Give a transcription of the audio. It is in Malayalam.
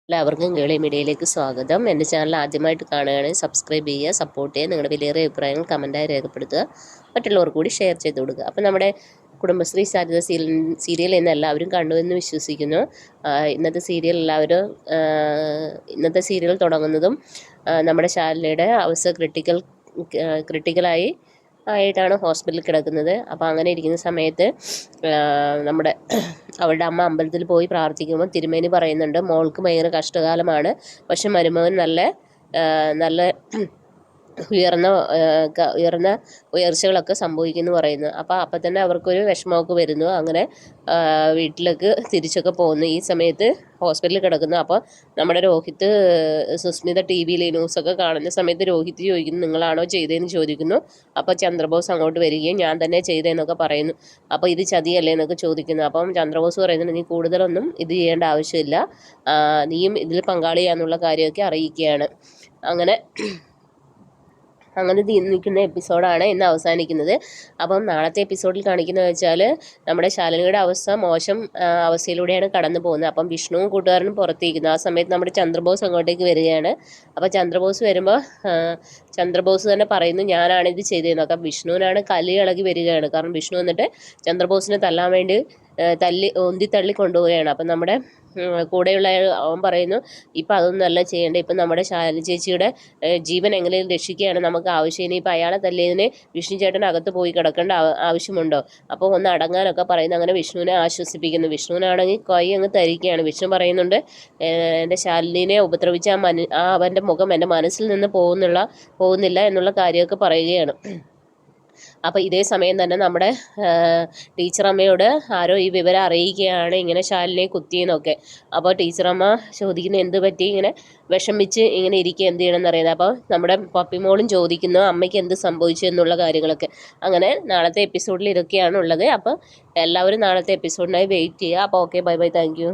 എല്ലാവർക്കും കേളി മീഡിയയിലേക്ക് സ്വാഗതം. എൻ്റെ ചാനൽ ആദ്യമായിട്ട് കാണുകയാണെങ്കിൽ സബ്സ്ക്രൈബ് ചെയ്യുക, സപ്പോർട്ട് ചെയ്യുക, നിങ്ങളുടെ വിലയേറിയ അഭിപ്രായങ്ങൾ കമൻറ്റായി രേഖപ്പെടുത്തുക, മറ്റുള്ളവർക്ക് കൂടി ഷെയർ ചെയ്ത് കൊടുക്കുക. അപ്പോൾ നമ്മുടെ കുടുംബശ്രീ സാധ്യത സീരിയൽ ഇന്ന് എല്ലാവരും കണ്ടു എന്ന് വിശ്വസിക്കുന്നു. ഇന്നത്തെ സീരിയൽ തുടങ്ങുന്നതും നമ്മുടെ ശാലിനിയുടെ അവസ്ഥ ക്രിട്ടിക്കലായി ആയിട്ടാണ് ഹോസ്പിറ്റലിൽ കിടക്കുന്നത്. അപ്പോൾ അങ്ങനെ ഇരിക്കുന്ന സമയത്ത് അവളുടെ അമ്മ അമ്പലത്തിൽ പോയി പ്രാർത്ഥിക്കുമ്പോൾ തിരുമേനി പറയുന്നുണ്ട്, മോൾക്ക് ഭയങ്കര കഷ്ടകാലമാണ്, പക്ഷെ മരുമകൻ നല്ല ഉയർന്ന ഉയർച്ചകളൊക്കെ സംഭവിക്കുന്നു പറയുന്നു. അപ്പം തന്നെ അവർക്കൊരു വിഷമമൊക്കെ വരുന്നു. അങ്ങനെ വീട്ടിലേക്ക് തിരിച്ചൊക്കെ പോകുന്നു. ഈ സമയത്ത് ഹോസ്പിറ്റലിൽ കിടക്കുന്നു. അപ്പോൾ നമ്മുടെ രോഹിത്ത് സുസ്മിത ടി വിയിൽ ന്യൂസൊക്കെ കാണുന്ന സമയത്ത് രോഹിത്ത് ചോദിക്കുന്നു, നിങ്ങളാണോ ചെയ്തതെന്ന് ചോദിക്കുന്നു. അപ്പോൾ ചന്ദ്രബോസ് അങ്ങോട്ട് വരികയും ഞാൻ തന്നെ ചെയ്തതെന്നൊക്കെ പറയുന്നു. അപ്പോൾ ഇത് ചതിയല്ലേ എന്നൊക്കെ ചോദിക്കുന്നു. അപ്പം ചന്ദ്രബോസ് പറയുന്നുണ്ട്, നീ കൂടുതലൊന്നും ഇത് ചെയ്യേണ്ട ആവശ്യമില്ല, നീയും ഇതിൽ പങ്കാളിയാന്നുള്ള കാര്യമൊക്കെ അറിയിക്കുകയാണ്. അങ്ങനെ നിൽക്കുന്ന എപ്പിസോഡാണ് ഇന്ന് അവസാനിക്കുന്നത്. അപ്പം നാളത്തെ എപ്പിസോഡിൽ കാണിക്കുന്നത് വെച്ചാൽ നമ്മുടെ ശാലിനിയുടെ അവസ്ഥ മോശം അവസ്ഥയിലൂടെയാണ് കടന്നു പോകുന്നത്. അപ്പം വിഷ്ണുവും കൂട്ടുകാരനും പുറത്തേക്കുന്നു. ആ സമയത്ത് നമ്മുടെ ചന്ദ്രബോസ് അങ്ങോട്ടേക്ക് വരികയാണ്. അപ്പോൾ ചന്ദ്രബോസ് വരുമ്പോൾ ചന്ദ്രബോസ് തന്നെ പറയുന്നു, ഞാനാണിത് ചെയ്തതെന്നൊക്കെ. വിഷ്ണുവിനാണ് കലി ഇളകി വരികയാണ്. കാരണം വിഷ്ണു വന്നിട്ട് ചന്ദ്രബോസിനെ തല്ലാൻ വേണ്ടി ഉന്തി കൊണ്ടുപോവുകയാണ്. അപ്പം നമ്മുടെ കൂടെയുള്ള അവൻ പറയുന്നു, ഇപ്പം അതൊന്നുമല്ല ചെയ്യേണ്ടത്, ഇപ്പം നമ്മുടെ ശാലിനി ചേച്ചിയുടെ ജീവൻ എങ്ങനെയും രക്ഷിക്കുകയാണ് നമുക്ക് ആവശ്യം. ഇനിയിപ്പോൾ അയാളെ തല്ലിയതിന് വിഷ്ണു ചേട്ടൻ അകത്ത് പോയി കിടക്കേണ്ട ആവശ്യമുണ്ടോ? അപ്പോൾ ഒന്ന് അടങ്ങാനൊക്കെ പറയുന്നു. അങ്ങനെ വിഷ്ണുവിനെ ആശ്വസിപ്പിക്കുന്നു. വിഷ്ണുവിനാണെങ്കിൽ കൈ അങ്ങ് തരിക്കുകയാണ്. വിഷ്ണു പറയുന്നുണ്ട്, എൻ്റെ ശാലിനിനെ ഉപദ്രവിച്ച അവൻ്റെ മുഖം എൻ്റെ മനസ്സിൽ നിന്ന് പോകുന്നില്ല എന്നുള്ള കാര്യമൊക്കെ പറയുകയാണ്. അപ്പോൾ ഇതേ സമയം തന്നെ നമ്മുടെ ടീച്ചറമ്മയോട് ആരോ ഈ വിവരം അറിയിക്കുകയാണ്, ഇങ്ങനെ ശാലിനെ കുത്തിയെന്നൊക്കെ. അപ്പോൾ ടീച്ചറമ്മ ചോദിക്കുന്നു, എന്ത് പറ്റി ഇങ്ങനെ വിഷമിച്ച് ഇങ്ങനെ ഇരിക്കുക, എന്ത് ചെയ്യണമെന്ന് അറിയുന്നത്. അപ്പോൾ നമ്മുടെ പപ്പിമോളും ചോദിക്കുന്നു, അമ്മയ്ക്ക് എന്ത് സംഭവിച്ചു എന്നുള്ള കാര്യങ്ങളൊക്കെ. അങ്ങനെ നാളത്തെ എപ്പിസോഡിൽ ഇതൊക്കെയാണ് ഉള്ളത്. അപ്പോൾ എല്ലാവരും നാളത്തെ എപ്പിസോഡിനായി വെയിറ്റ് ചെയ്യുക. അപ്പോൾ okay, bye bye, thank you.